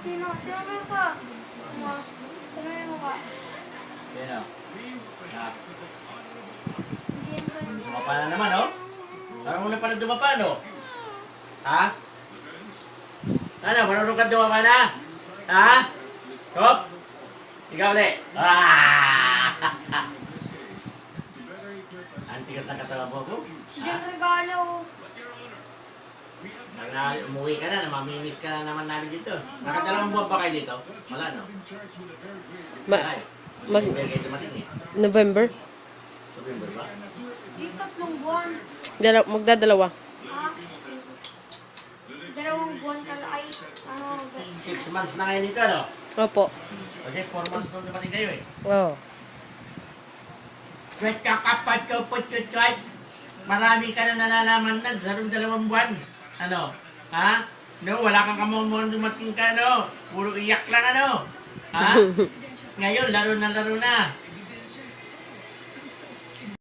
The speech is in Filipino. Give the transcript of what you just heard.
Sino? Sino mo ka? Sino mo ka? Sino? Ha? Hindi yan pa. Dumapa na naman, oh. Parang muna pala dumapa, no? Ha? Ano, marunong ka dumapa na? Ha? Hop? Ikaw ulit. Ah! Antigas na katawan mo ko? Hindi ang regalo. Umuwi ka na, namamimiss ka na naman namin dito. Nakadalawang buwan pa kayo dito? Wala, no? Wala, eh. November kayo dumating, eh. November. November ba? Di 3 buwan. Magdadalawa. Ha? 2 buwan pala. Ay, ano, 6 months na ngayon ito, no? Opo. Kasi 4 months nung dumating kayo, eh. Oo. Sweat ka kapag ka po chuchoy. Marami ka na nalalaman na, 2 buwan. Ano? Ha? No, wala kang kamamon dumating ka, no? Puro iyak lang, ano? Ha? Ngayon, laro na.